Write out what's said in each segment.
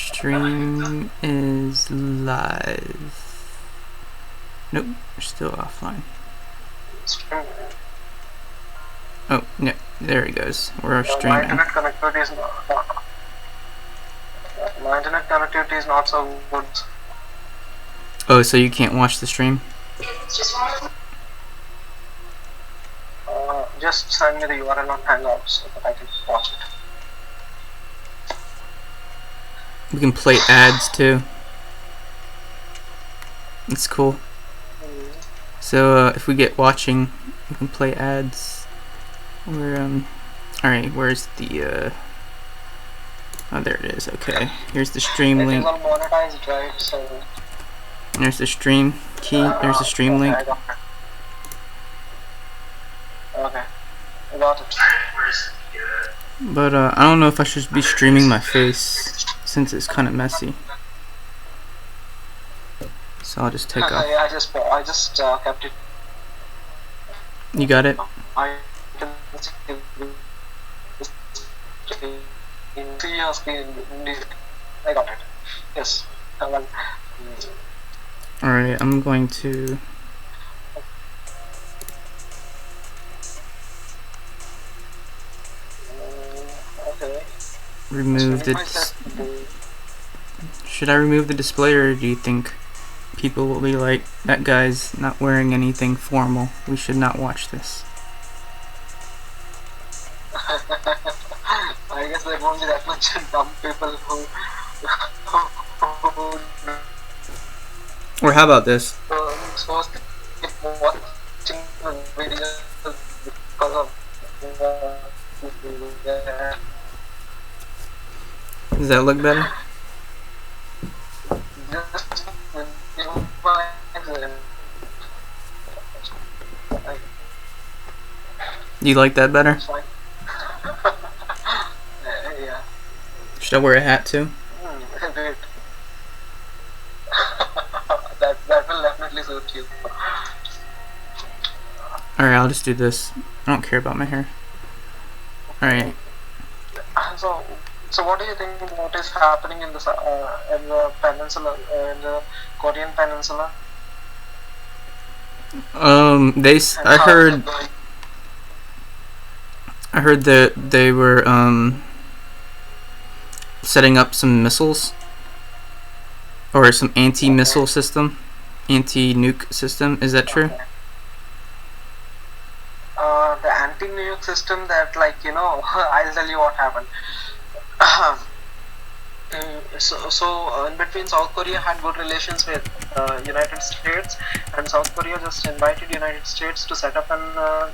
stream is live. Nope, we're still offline. Oh, no, there it goes. We're streaming. My internet connectivity is not so good. Oh, so you can't watch the stream? Just send me the URL on Hangouts so that I can watch it. We can play ads too. It's cool. So if we get watching, we can play ads. We're alright, where's the oh, there it is. Okay, here's the stream link. Monetized, right? So there's the stream key. There's the stream link. Okay, I got it. But I don't know if I should be streaming my face since it's kind of messy. So I'll just take off. I just kept it. You got it? I can see your screen. I got it. Yes. Alright, I'm going to remove the should I remove the display, or do you think people will be like, that guy's not wearing anything formal, we should not watch this? I guess there won't be that much dumb people who Or how about this? supposed to keep watching the videos because of Does that look better? Do you like that better? Yeah. Should I wear a hat too? that will definitely suit you. Alright, I'll just do this. I don't care about my hair. Alright. So what do you think what is happening in the peninsula, in the Korean peninsula? I heard that they were setting up some missiles, or some anti-missile system, anti-nuke system. Is that true? The anti-nuke system, that, like, I'll tell you what happened. So in between, South Korea had good relations with United States, and South Korea just invited United States to set up an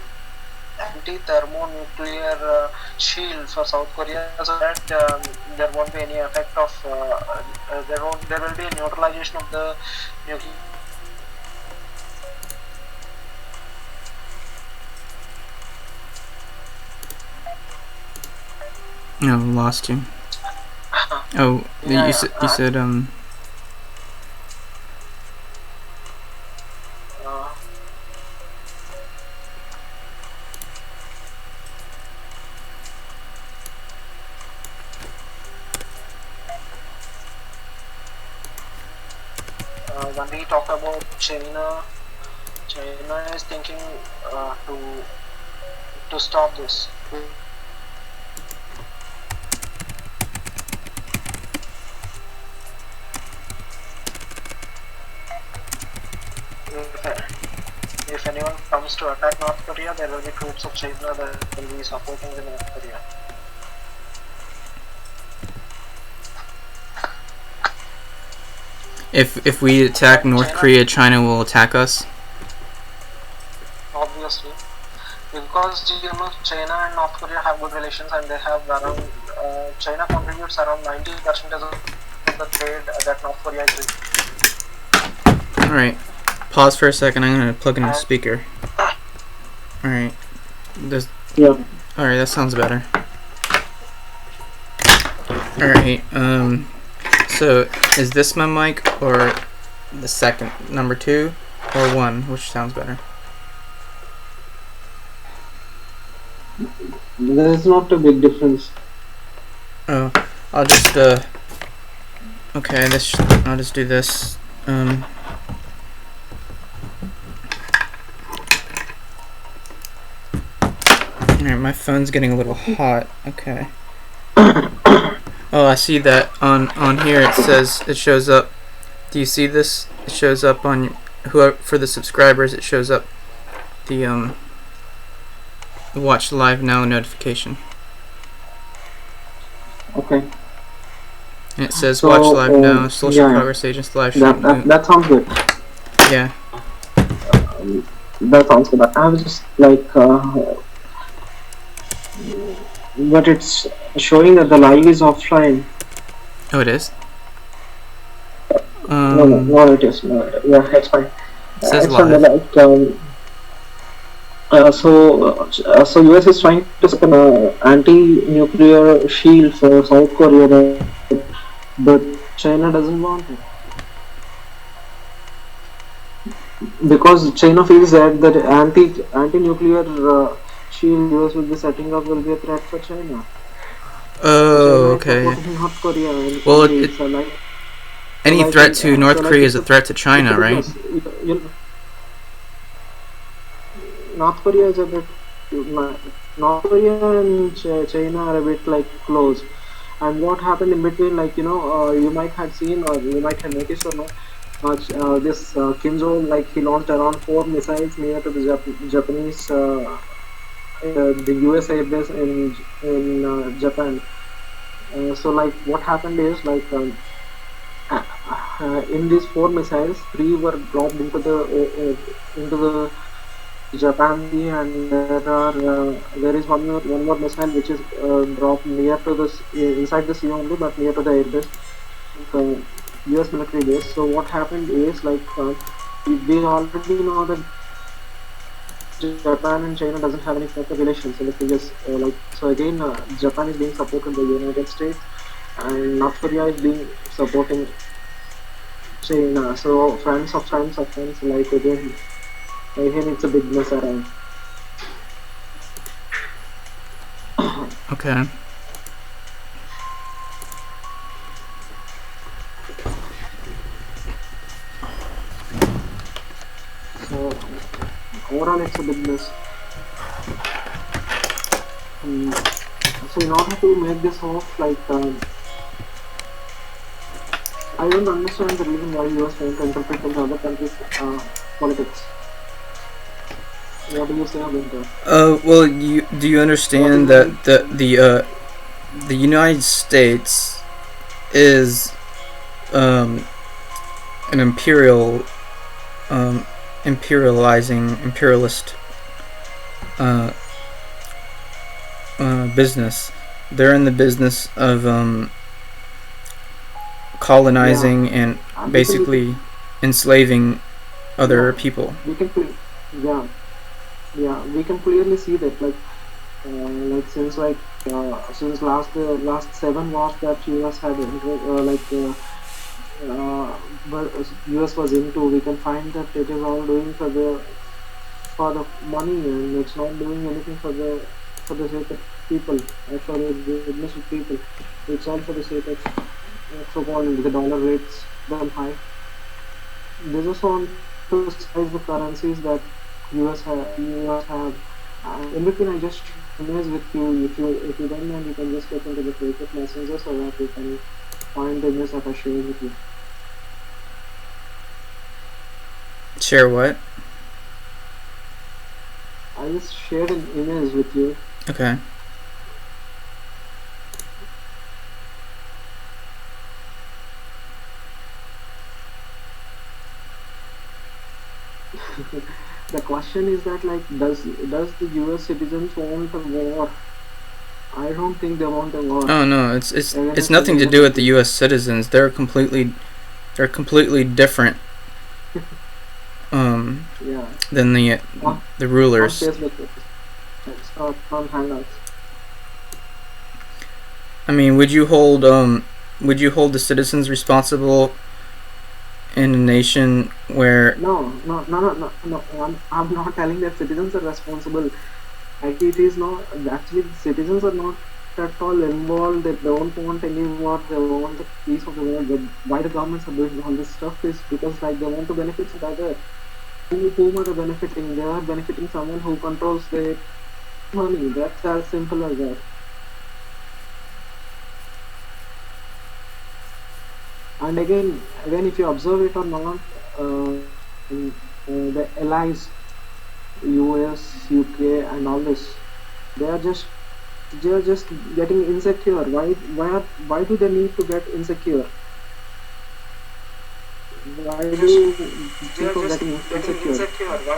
anti-thermonuclear shield for South Korea, so that there won't be any effect of there will be a neutralization of the nuclear. No, lost you. Oh, Yeah, you said when we talk about China is thinking to stop this. If anyone comes to attack North Korea, there will be troops of China that will be supporting the North Korea. if we attack North Korea, China will attack us. Obviously, because China and North Korea have good relations, and they have around China contributes around 90% of the trade that North Korea is doing. Alright, pause for a second. I'm gonna plug in a speaker. Alright, yeah. Alright, that sounds better. Alright, so is this my mic, or the second, number 2, or 1? Which sounds better? There's not a big difference. Oh, I'll just Okay, I'll just do this. Alright, my phone's getting a little hot. Okay. Oh, I see that on here it shows up. Do you see this? It shows up on whoever, for the subscribers, it shows up the watch live now notification. Okay. And it says watch live now, social progress agents live stream. That sounds good. Yeah. That sounds good. I was just like, but it's showing that the live is offline. Oh, it is? No, it is. No, yeah, it's fine. It says it's live. So US is trying to set an anti-nuclear shield for South Korea, but China doesn't want it. Because China feels that the anti-nuclear shield US will be setting up will be a threat for China. Oh, okay. North Korea well, any threat to North Korea is a threat to China, right? North Korea is a bit. North Korea and China are a bit like close. And what happened in between, like you might have seen or you might have noticed or not. This Kim Jong, like he launched around 4 missiles near to the Japanese, the US airbase in Japan. So like what happened is like in these 4 missiles, 3 were dropped into the Japan Sea, and there is one more missile which is dropped near to the inside the sea only, but near to the airbase. US military base. So what happened is like we already know that Japan and China doesn't have any proper relations in the previous so again Japan is being supported by the United States and North Korea is being supporting China. So friends of friends like again it's a big mess around. Okay. So overall it's a big mess. So in order to make this off, like I don't understand the reason why US trying to interpret into other countries' politics. What do you say about that? Well, do you understand that the United States is an imperialist business. They're in the business of colonizing and basically enslaving other people. We can we can clearly see that like since last 7 wars that US had US was into, we can find that it is all doing for the money, and it's not doing anything for the sake of people, for the goodness of people. It's all for the sake of so-called the dollar rates them high. They just want to size the currencies that US have. In between, I just image with you. If you don't mind, you can just get into the Facebook Messenger so that you can find the image that I shared with you. Share what? I just shared an image with you. Okay. The question is that like does the US citizens want a war? I don't think they want a war. Oh no, it's nothing to do with the US citizens. They're completely different than the rulers. I mean, would you hold the citizens responsible in a nation where... No, I'm not telling that citizens are responsible. Like it is not, actually citizens are not at all involved. They don't want any war. They want the peace of the world. Why the governments are doing all this stuff is because like they want to benefit some other. Whom are they benefiting? They are benefiting someone who controls their money. That's as simple as that. And again, if you observe it or not, the allies, US, UK, and all this, they are just getting insecure. Why do they need to get insecure? Why do people getting insecure?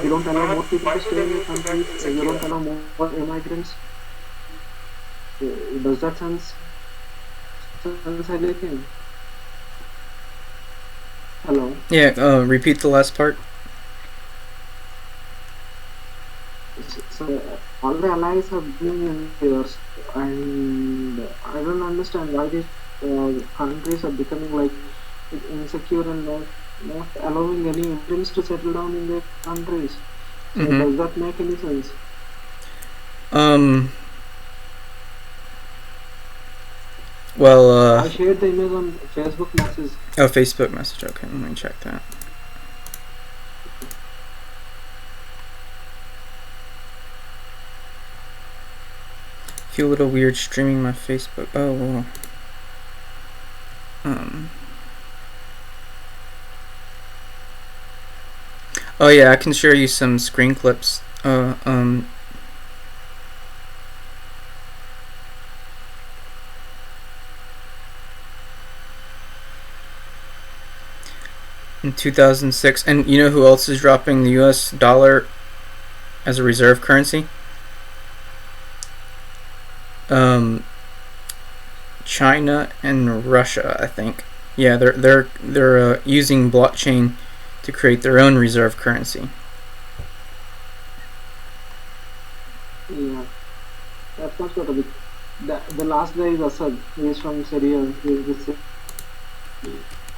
You don't allow more people to stay in your country. You don't allow more immigrants. Does that sense anything? Hello. Yeah. Repeat the last part. So all the allies have been in years, and I don't understand why these countries are becoming like insecure and not allowing any immigrants to settle down in their countries. So does that make any sense? Well, I shared the image on Facebook message. Oh, Facebook message. Okay, let me check that. Feel a little weird streaming my Facebook. Oh, well. Oh yeah, I can share you some screen clips. In 2006, and you know who else is dropping the US dollar as a reserve currency? China and Russia, I think. Yeah, they're using blockchain to create their own reserve currency. Yeah, that's not got to be. The last guy is Assad. He is from Syria.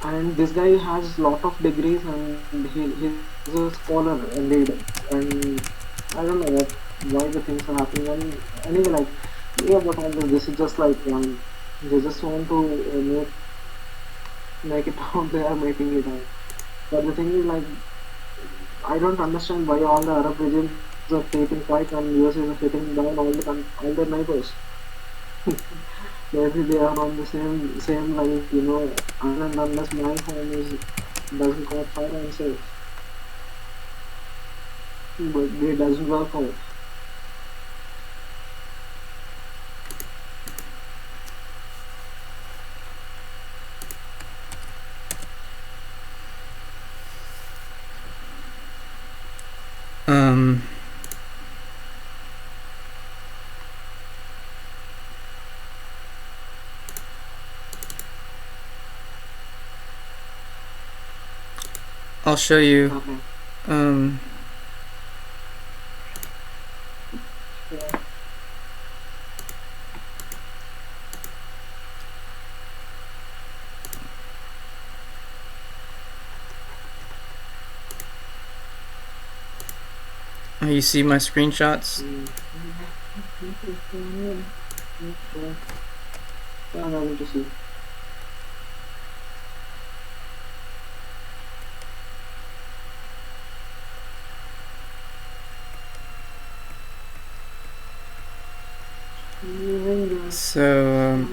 And this guy has lot of degrees, and he's a scholar indeed. And I don't know why the things are happening. And anyway, like yeah, but all this is just like they just want to make it out. They are making it out. But the thing is, like, I don't understand why all the Arab regions are taking fight and US is hitting down all their neighbors. Maybe they are on the same line, you know, and unless my home doesn't got fire, I'm safe. But it doesn't work out. I'll show you. Okay. You see my screenshots? Yeah, I'm able to see. So,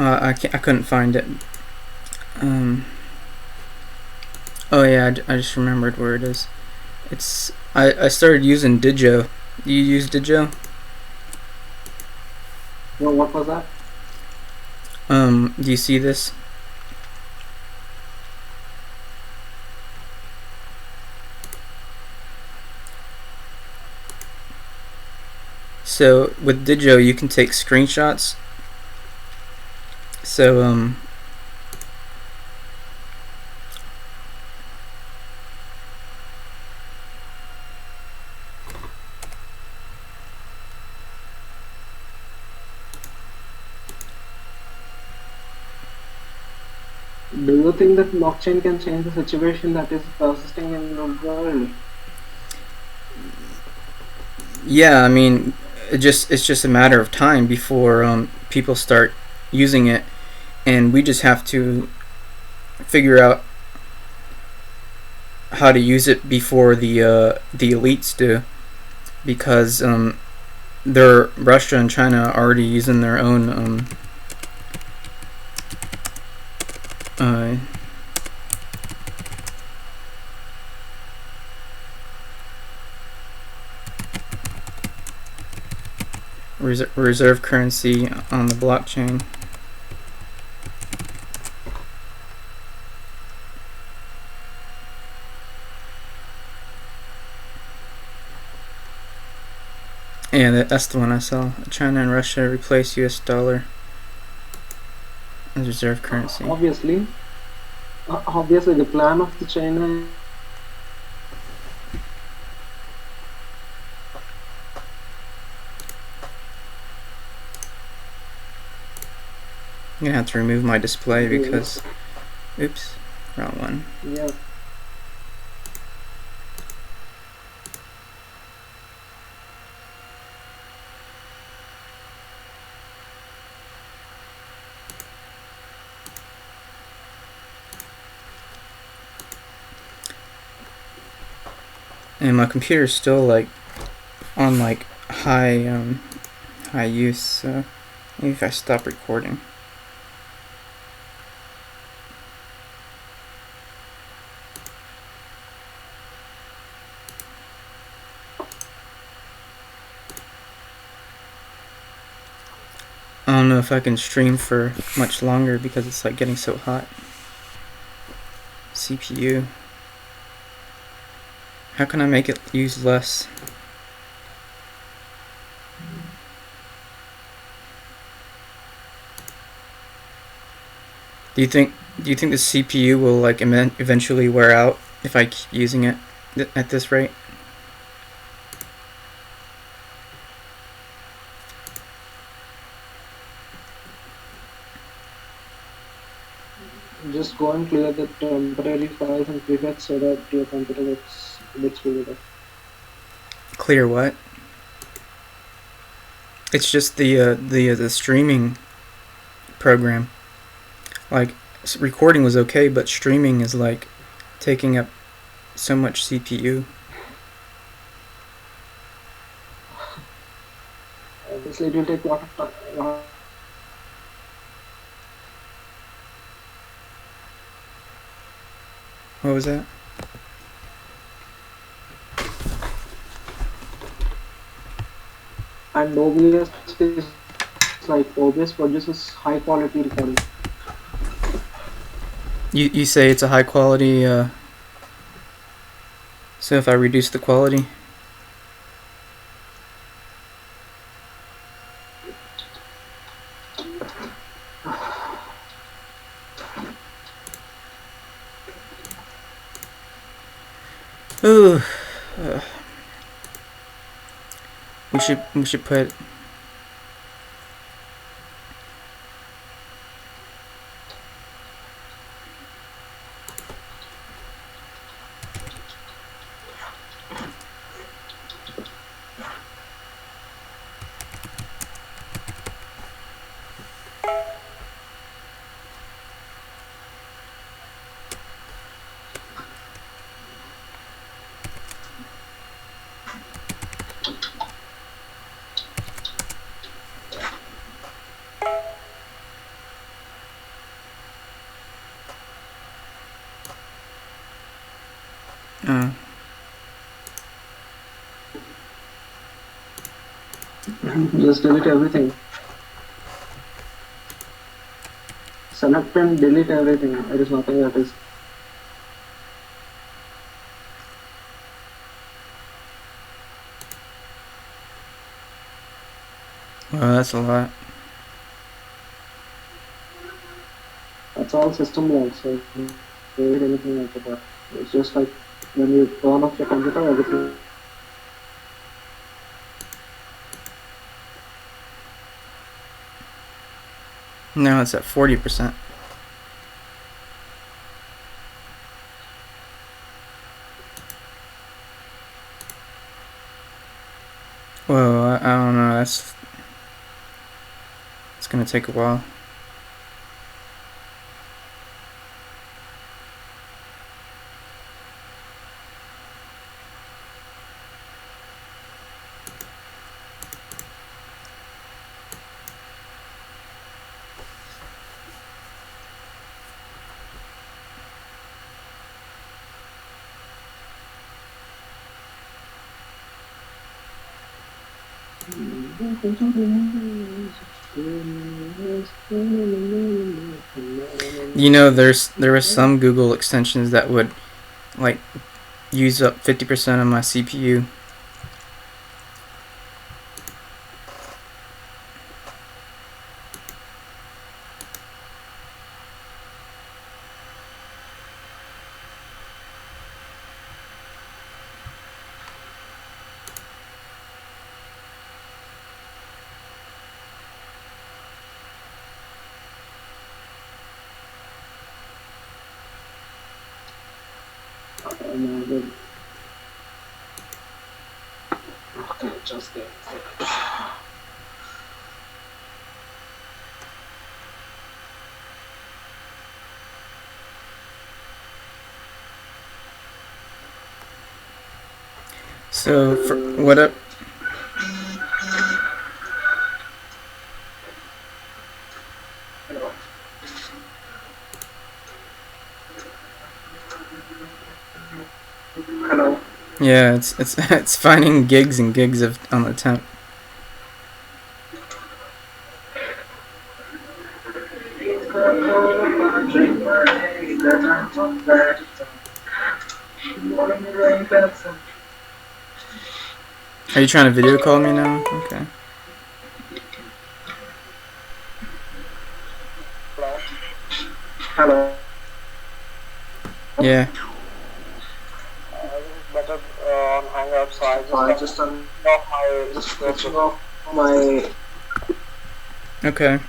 I couldn't find it. Oh yeah, I just remembered where it is. I started using Dijo. Do you use Dijo? No, what was that? Do you see this? So with Digio, you can take screenshots. So do you think that blockchain can change the situation that is persisting in the world? yeah, I mean, it's just a matter of time before people start using it, and we just have to figure out how to use it before the elites do, because they're Russia and China are already using their own uh, reserve currency on the blockchain. Yeah, that's the one I saw. China and Russia replace US dollar as reserve currency. Obviously, the plan of the China. I'm gonna have to remove my display because, oops, wrong one. Yeah. And my computer is still like on like high use, so maybe if I stop recording. I don't know if I can stream for much longer because it's like getting so hot. CPU. How can I make it use less? Do you think the CPU will like eventually wear out if I keep using it at this rate? Just go and clear the temporary files and prefix so that your computer gets booted up. Clear what? It's just the streaming program. Like recording was okay, but streaming is like taking up so much CPU. Obviously, it will take a lot of time. What was that? And OBS is like OBS produces high quality recording. You say it's a high quality. So if I reduce the quality. Ooh. We should put. Just delete everything. Select and delete everything. There is nothing that is. Well, that's a lot. That's all system level, so you don't need anything like that. It's just like when you turn off your computer, everything. Now it's at 40%. Whoa, I don't know. It's gonna take a while. You know, there were some Google extensions that would like use up 50% of my CPU. Okay, just there. So for what up? Hello. Yeah, it's it's finding gigs and gigs of on the temp. Are you trying to video call me now? Okay. Hello. Yeah. This is better on Hangout, so I just turned off my switching off my. Okay.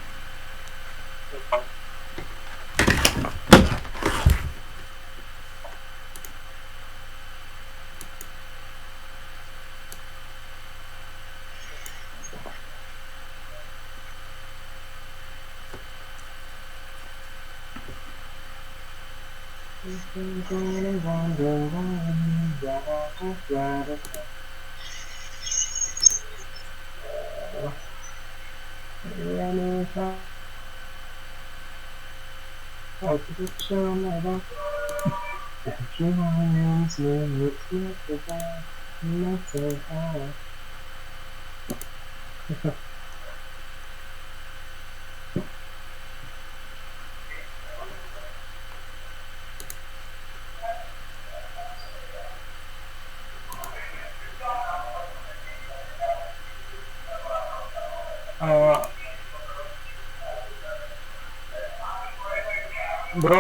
Bro,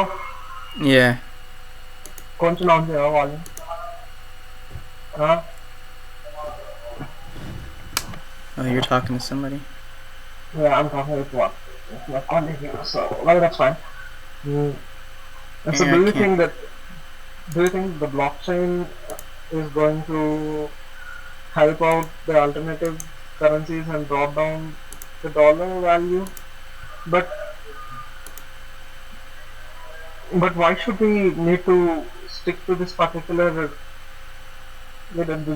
Yeah. कौन चलाऊं तेरा वाले? हाँ? Oh, you're talking to somebody. Yeah, I'm talking with one. It's not calling you, so well, that's fine. Mm. And so, Yeah, I can't. do you think the blockchain is going to help out the alternative currencies and drop down the dollar value? But why should we need to stick to this particular?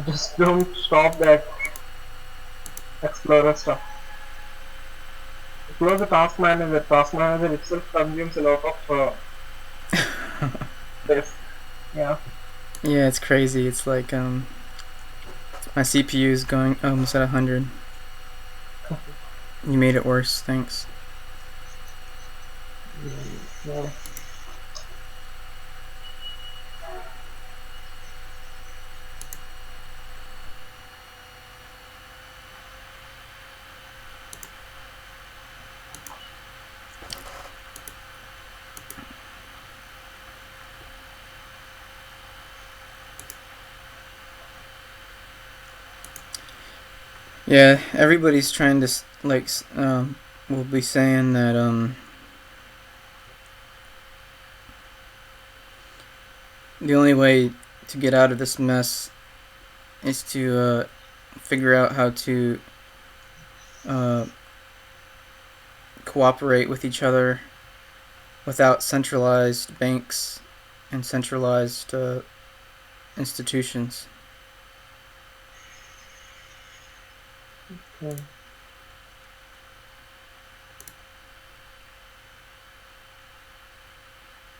Just don't stop that Explorer stuff. Close the task manager. Task manager itself consumes a lot of space. Yeah. Yeah, it's crazy. It's like my CPU is going almost at 100. You made it worse. Thanks. Yeah. Yeah, everybody's trying to will be saying that the only way to get out of this mess is to figure out how to uh, cooperate with each other without centralized banks and centralized institutions. Hmm.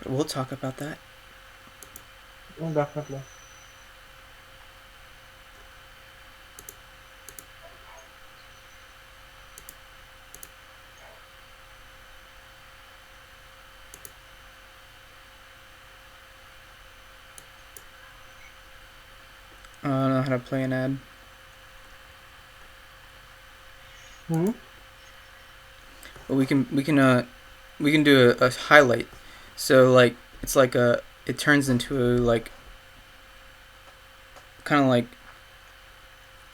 But we'll talk about that. Definitely. I don't know how to play an ad. Hmm. But we can do a highlight. So like it's like it turns into a like kind of like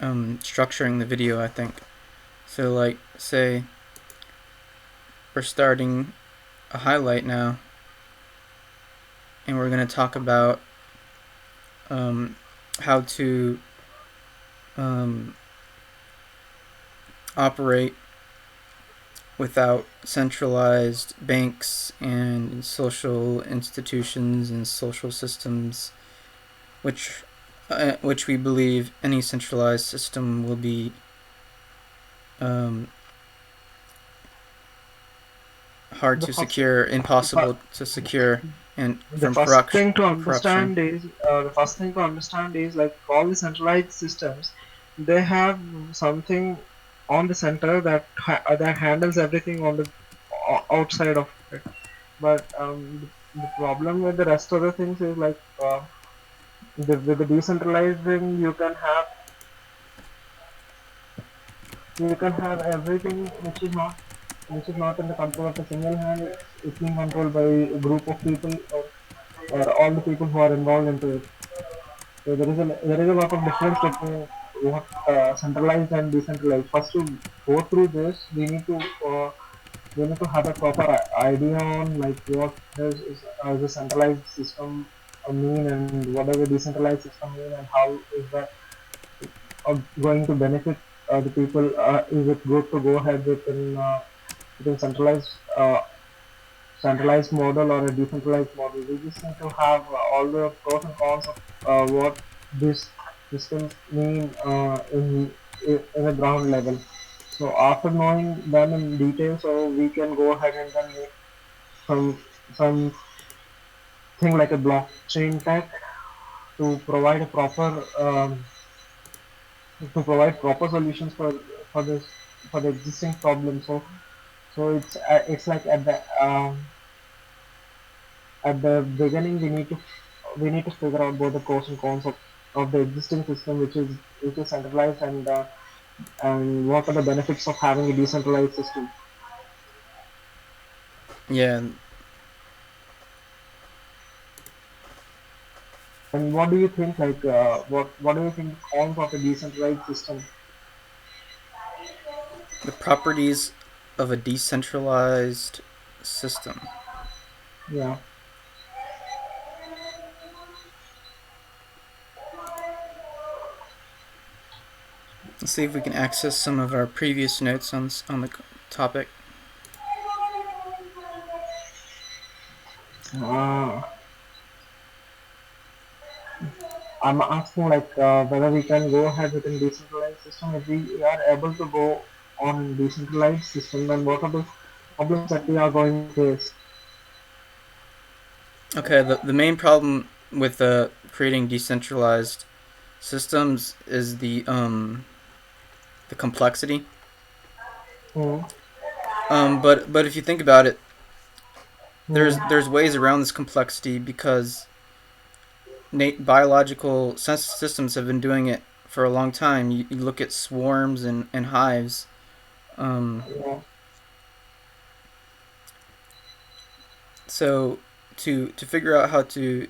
structuring the video, I think. So like say we're starting a highlight now, and we're gonna talk about how to um, operate without centralized banks and social institutions and social systems, which we believe any centralized system will be um, hard The to first, secure, the, fir- impossible to secure, and the from first thing to corruption. understand is like all the centralized systems, they have something on the center that handles everything on the outside of it. But the problem with the rest of the things is like with the decentralizing, you can have everything which is not in the control of a single hand. It's being controlled by a group of people, or all the people who are involved into it. So there is a lot of difference between what centralized and decentralized. First, to go through this, we need to have a proper idea on like what does the centralized system mean, and what does the decentralized system mean, and how is that going to benefit the people. Is it good to go ahead with a centralized model or a decentralized model? We just need to have all the pros and cons of what these systems mean in a ground level. So after knowing them in detail, so we can go ahead and then make some some thing like a blockchain tech to provide a proper solutions for this for the existing problem. So it's like at the beginning we need to figure out both the pros and cons of the existing system, which is centralized, and what are the benefits of having a decentralized system. Yeah, And what do you think, like what do you think the cons of a decentralized system? the properties of a decentralized system. Yeah. Let's see if we can access some of our previous notes on the topic. uh, I'm asking like whether we can go ahead with a decentralized system. If we are able to go on decentralized system, then what are the problems that we are going to face? Okay, the main problem with creating decentralized systems is the complexity. Hmm. But if you think about it, Hmm. there's ways around this complexity because biological systems have been doing it for a long time. You look at swarms and hives. Um, Yeah. so to figure out how to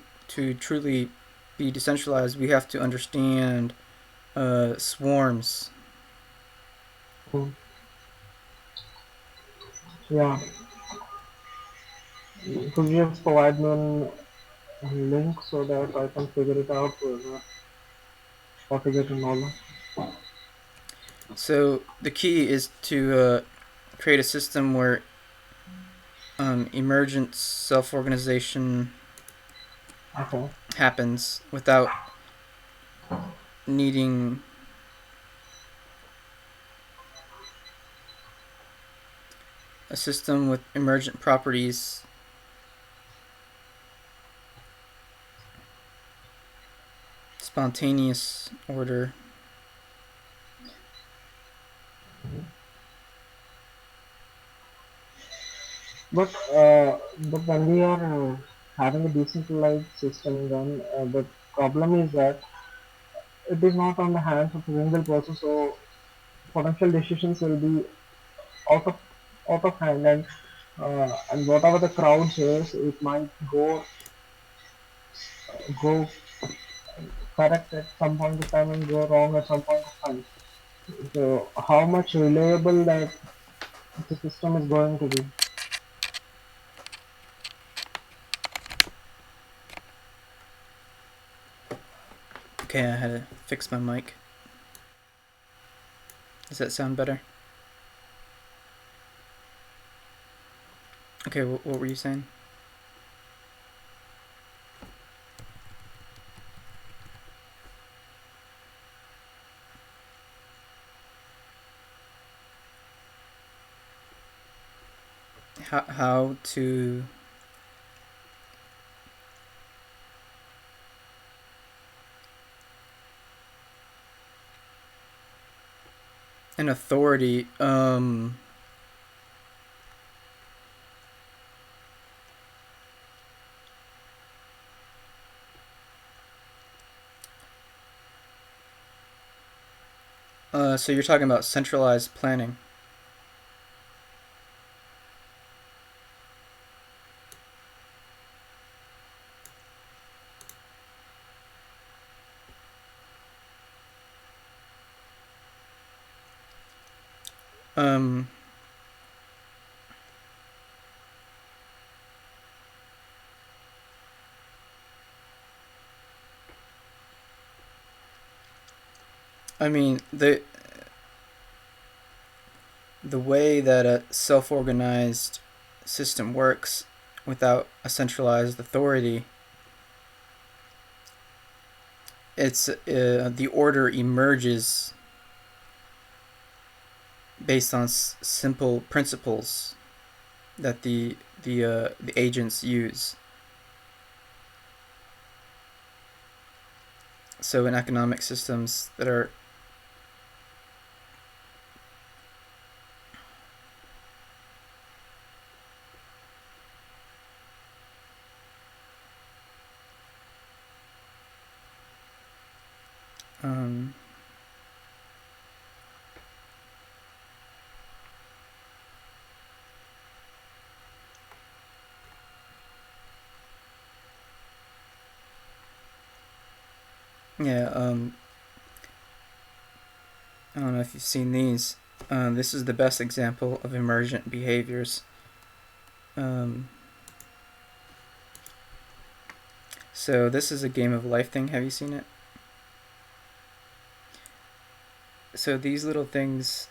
truly be decentralized, we have to understand swarms. Hmm. Yeah. Could you just provide me a link so that I can figure it out how to get to know? So the key is to create a system where emergent self-organization Okay. happens without needing a system with emergent properties spontaneous order. But when we are having a decentralized system, then the problem is that it is not on the hands of a single person. So potential decisions will be out of out of hand, and whatever the crowd says, it might go correct at some point of time and go wrong at some point of time. So how much reliable that the system is going to be? Okay, I had to fix my mic. Does that sound better? Okay, what were you saying? How to an authority so you're talking about centralized planning. Um, I mean the way that a self-organized system works without a centralized authority, it's the order emerges based on simple principles that the agents use. So in economic systems that are um, yeah, I don't know if you've seen these. This is the best example of emergent behaviors. So this is a game of life thing. Have you seen it? So these little things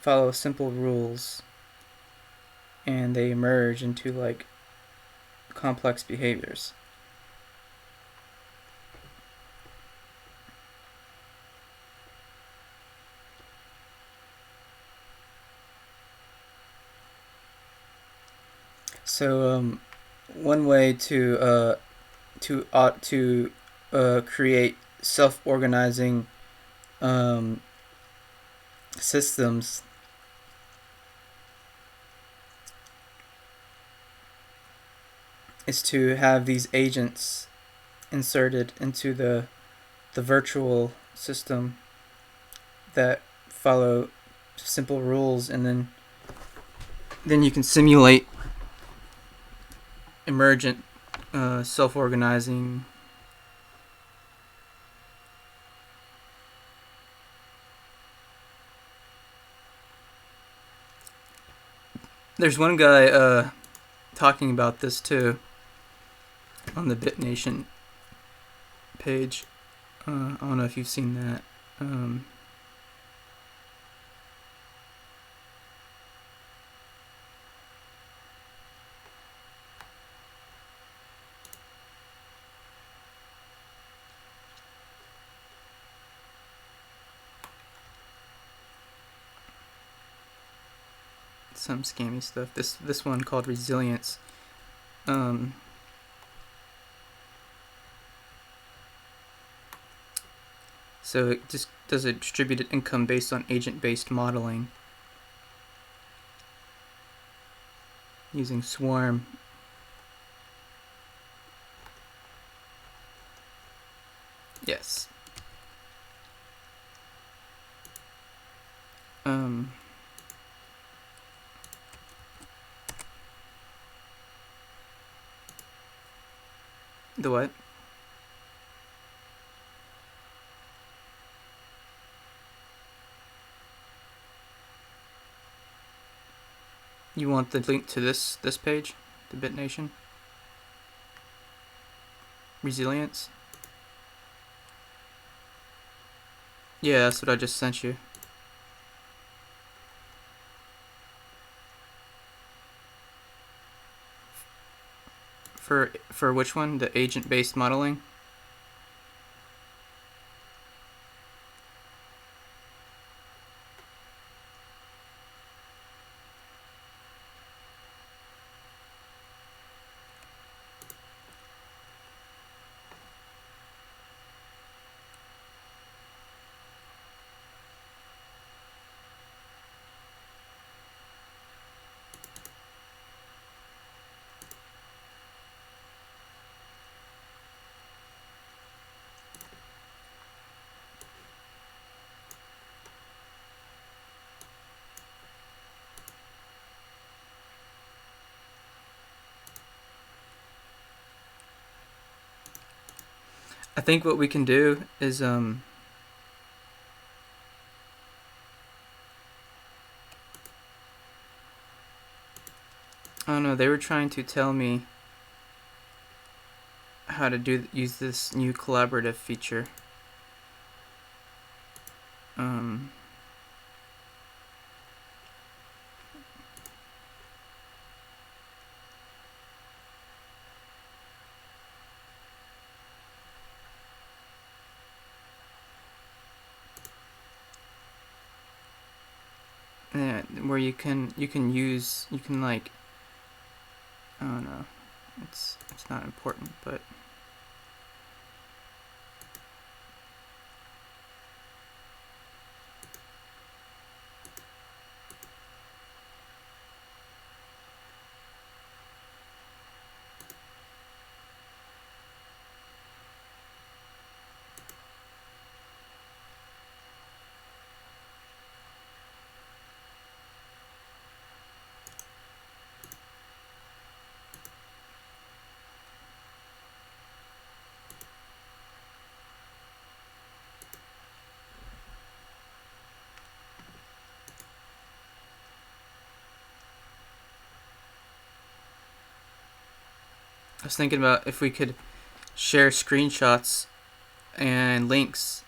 follow simple rules and they emerge into like complex behaviors. So one way to create self-organizing systems is to have these agents inserted into the virtual system that follow simple rules, and then you can simulate emergent self-organizing There's one guy talking about this too on the BitNation page. I don't know if you've seen that. Some scammy stuff. This one called Resilience. So it just does a distributed income based on agent-based modeling using Swarm. Yes. The what? You want the link to this page, the BitNation? Resilience? Yeah, that's what I just sent you. For which one? The agent-based modeling? I think what we can do is I don't know, they were trying to tell me how to use this new collaborative feature. Yeah, where you can like, I don't know, it's not important, but I was thinking about if we could share screenshots and links.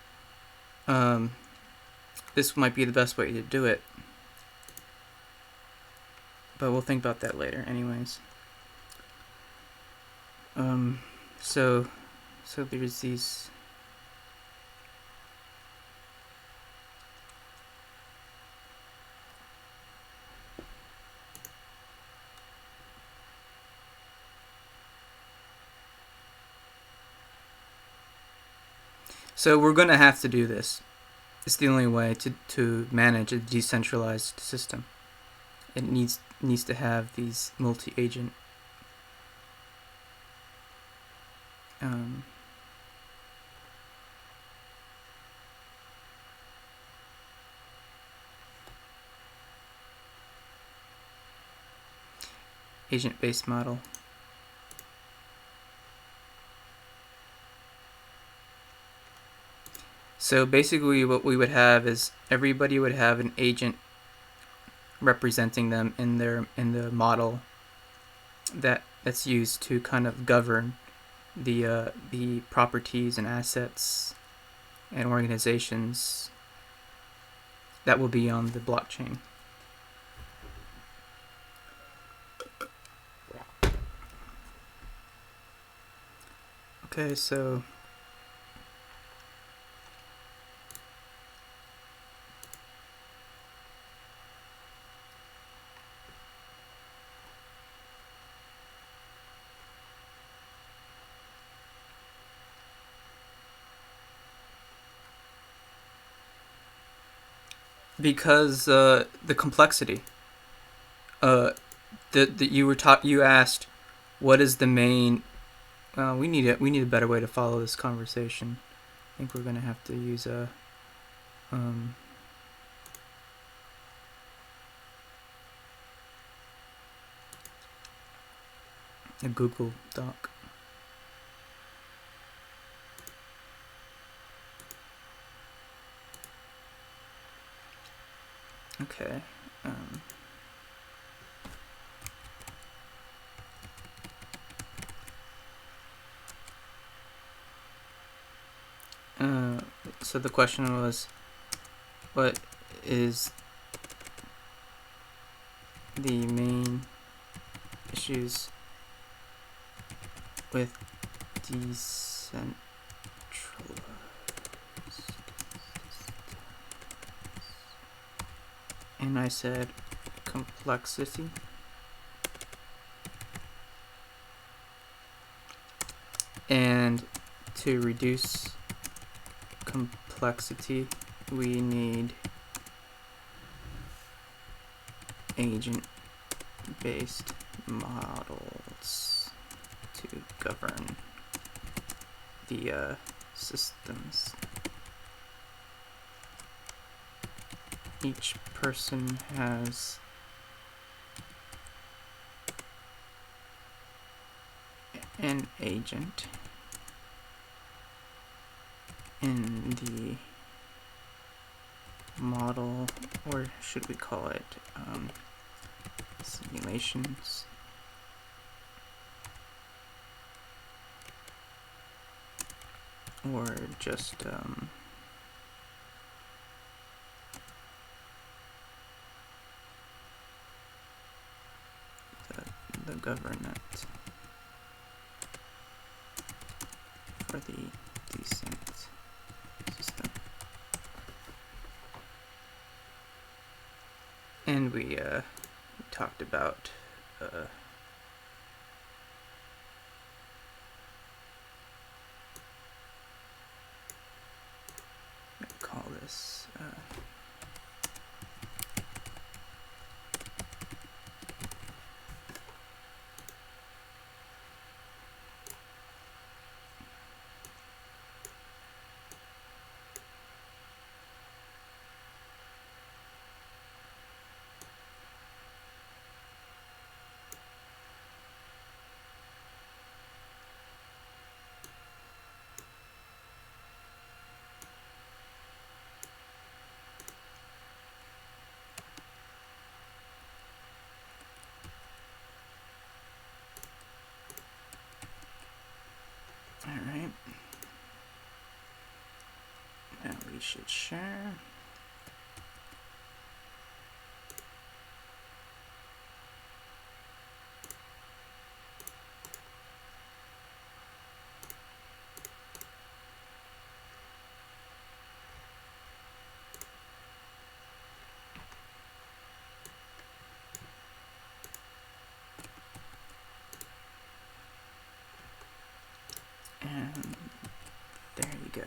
This might be the best way to do it, but we'll think about that later anyways. So there's these. So we're gonna have to do this. It's the only way to manage a decentralized system. It needs to have these multi-agent agent-based model. So basically what we would have is everybody would have an agent representing them in the model that's used to kind of govern the properties and assets and organizations that will be on the blockchain. Okay, so because the complexity, you asked, what is the main? We need a better way to follow this conversation. I think we're gonna have to use a Google Doc. Okay. So the question was, what is the main issues with decentralized? And I said complexity. And to reduce complexity, we need agent-based models to govern the systems. Each person has an agent in the model, or should we call it simulations, or just the governance for the decent system. And we talked about call this alright. Now we should share. And there you go.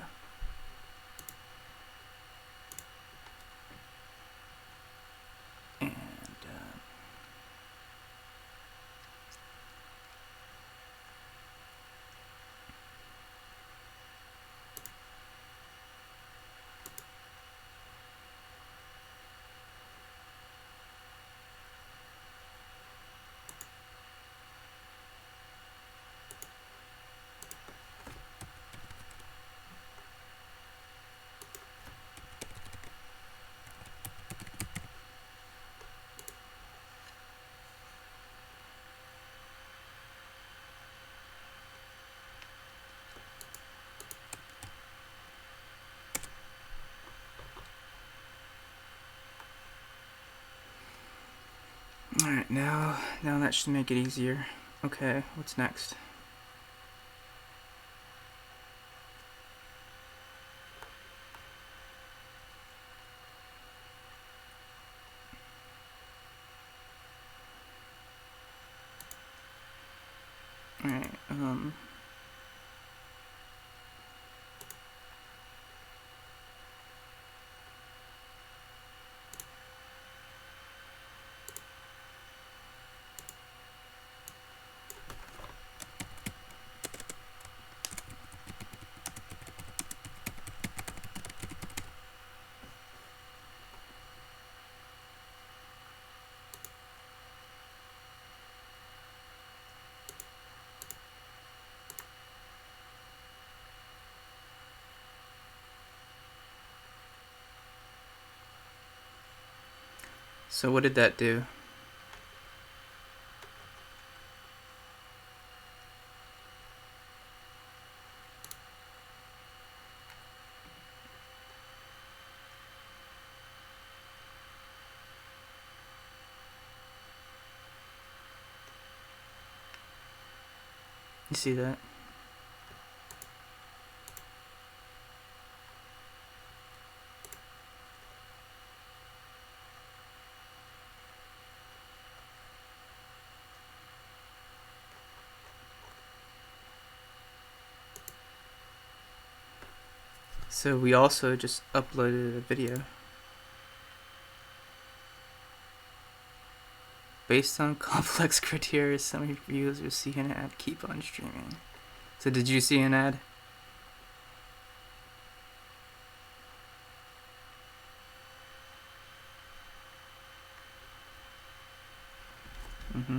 Alright, now that should make it easier. Okay, what's next? Alright, so what did that do? You see that? So we also just uploaded a video. Based on complex criteria, some reviews will see an ad keep on streaming. So did you see an ad? Mm-hmm.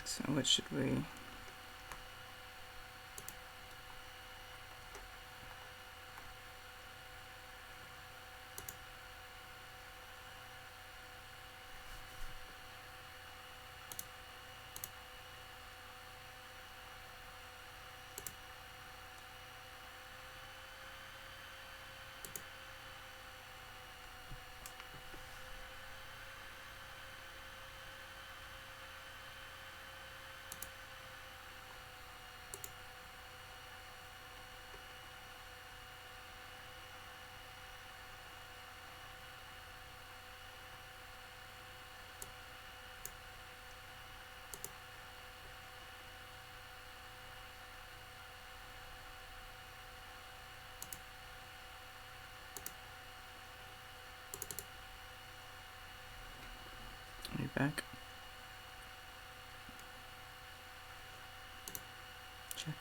So what should we... back. Check.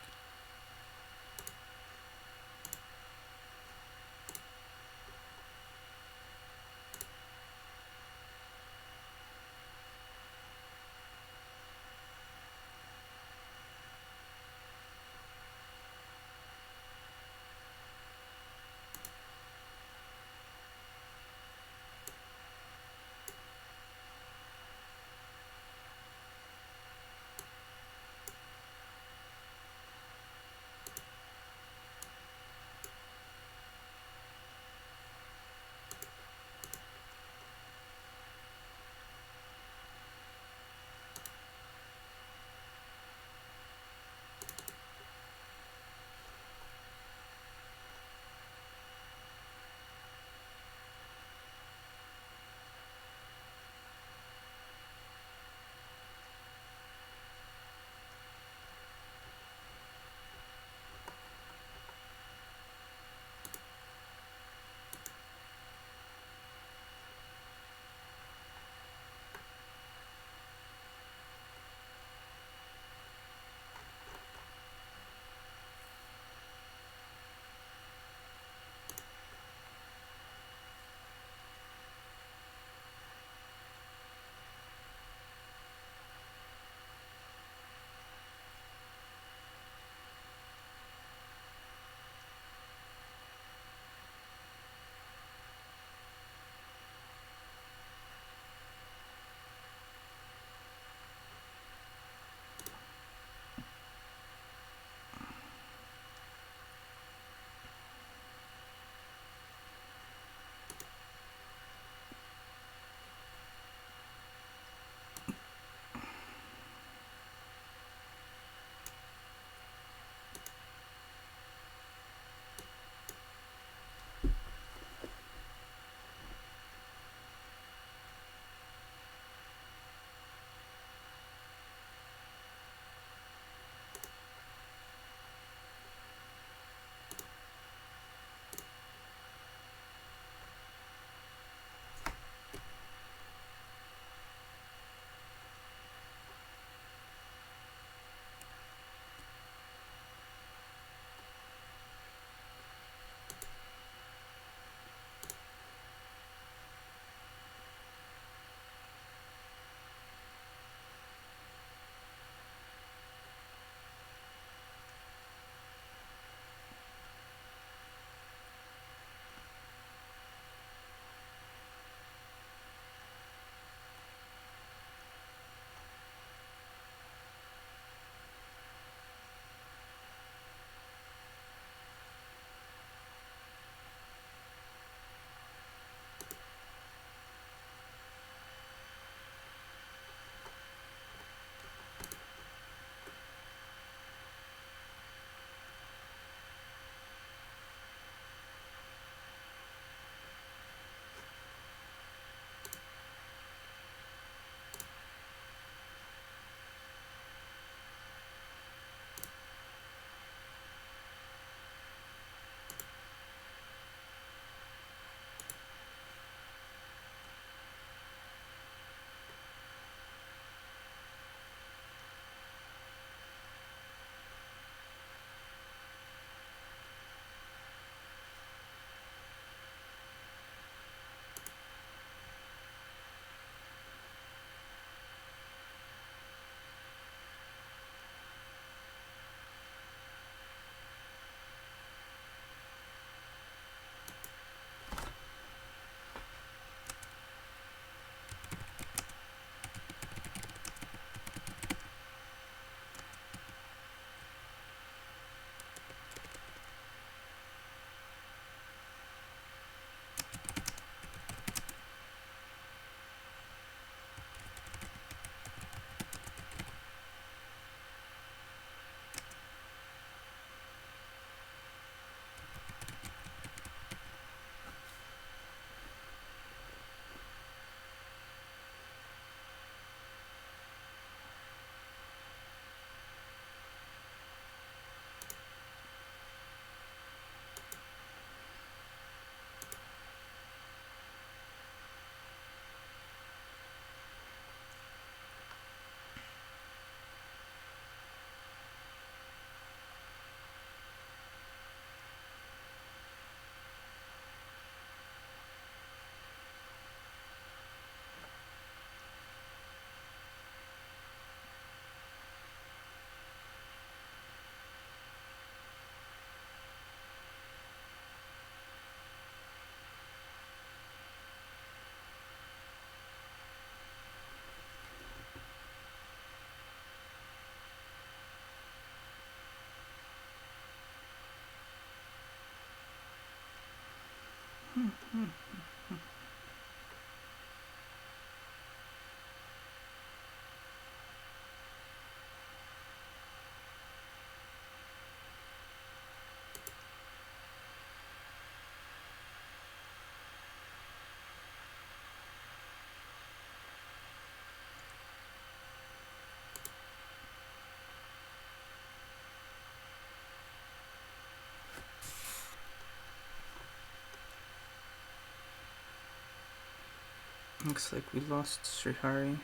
Looks like we lost Srihari.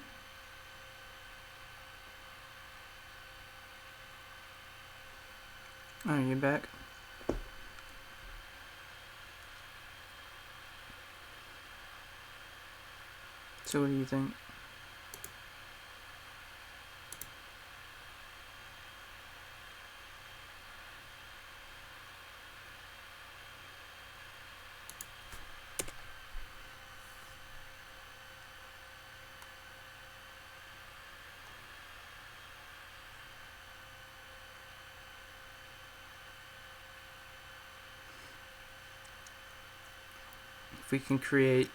Oh, you back? So what do you think? If we can create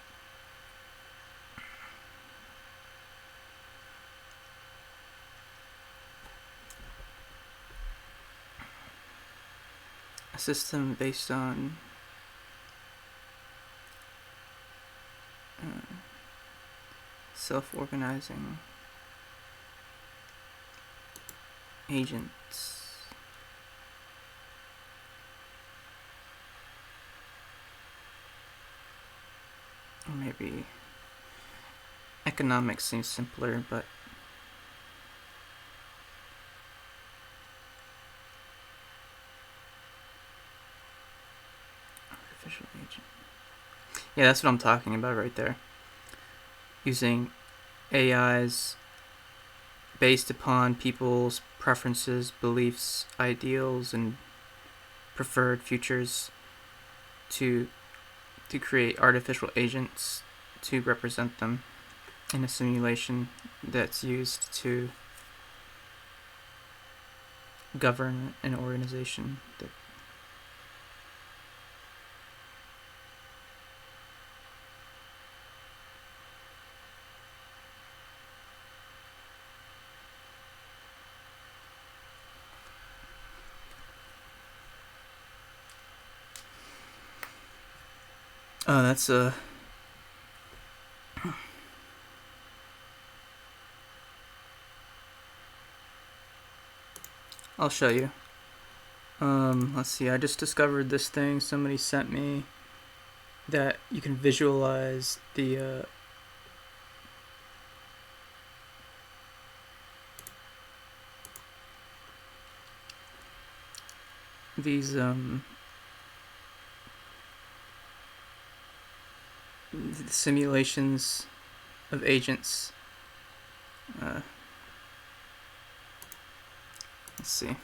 a system based on self-organizing agents, or maybe economics seems simpler, but artificial agent. Yeah, that's what I'm talking about right there. Using AIs based upon people's preferences, beliefs, ideals, and preferred futures to create artificial agents to represent them in a simulation that's used to govern an organization that that's I'll show you. Let's see, I just discovered this thing somebody sent me that you can visualize the these simulations of agents. Let's see.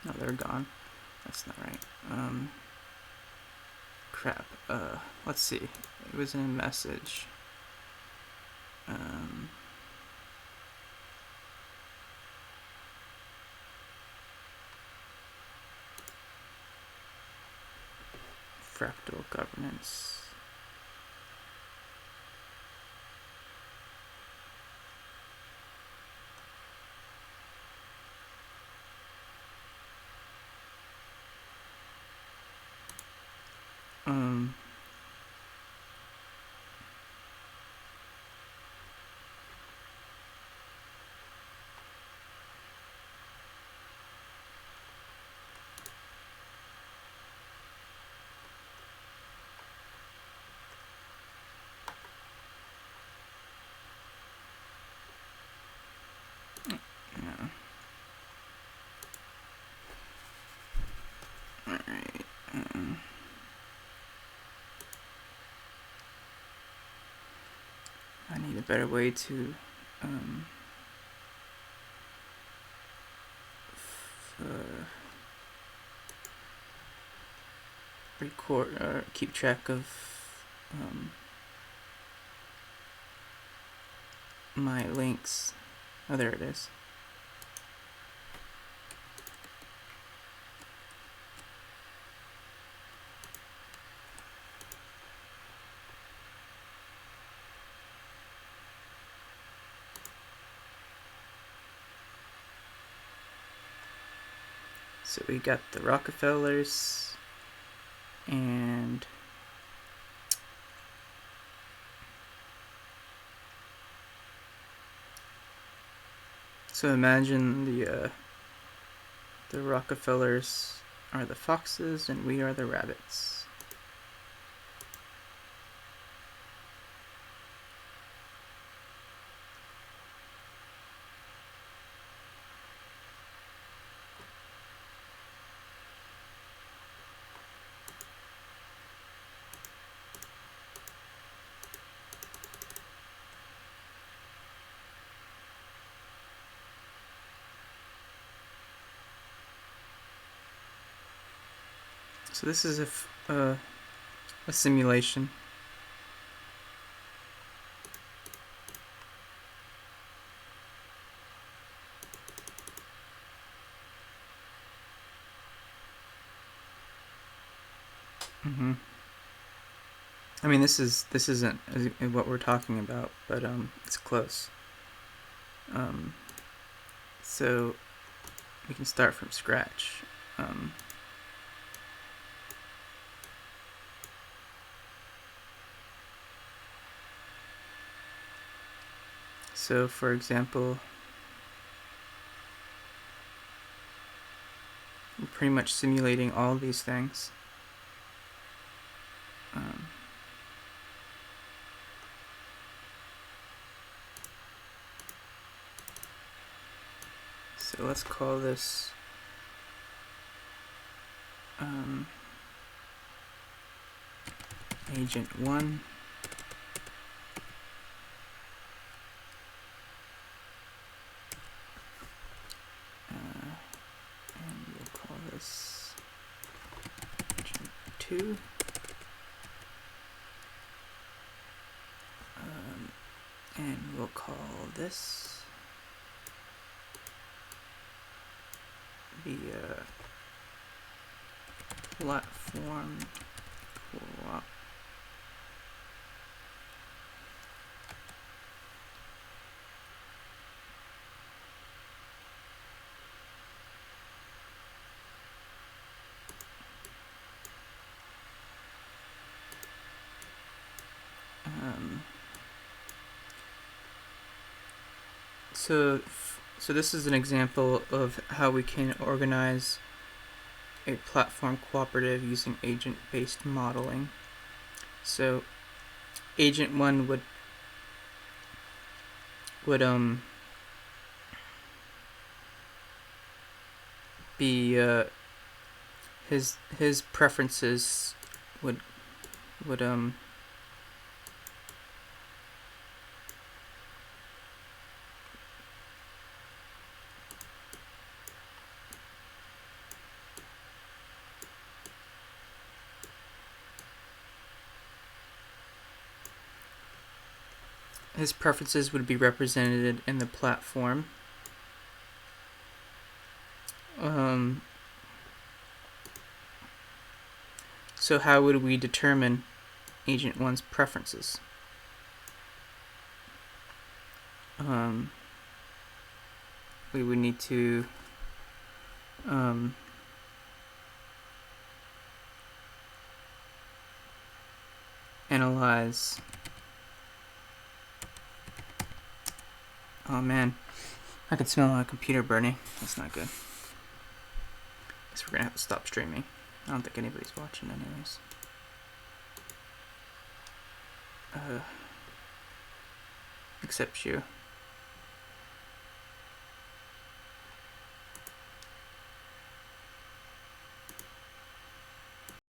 No, they're gone. That's not right. Crap. Let's see. It was in a message. Fractal governance. Yeah. Alright. I need a better way to record or keep track of my links. Oh, there it is. So we got the Rockefellers and so imagine the Rockefellers are the foxes and we are the rabbits. So this is a simulation. I mean, this isn't what we're talking about, but it's close. So we can start from scratch. So, for example, we're pretty much simulating all these things. So let's call this Agent 1. And we'll call this Agent 2. And we'll call this the platform co-op. So this is an example of how we can organize a platform cooperative using agent-based modeling. So Agent 1 would be his preferences would be represented in the platform. So how would we determine Agent 1's preferences? We would need to analyze. Oh man, I can smell my computer burning. That's not good. Guess we're gonna have to stop streaming. I don't think anybody's watching anyways. Except you.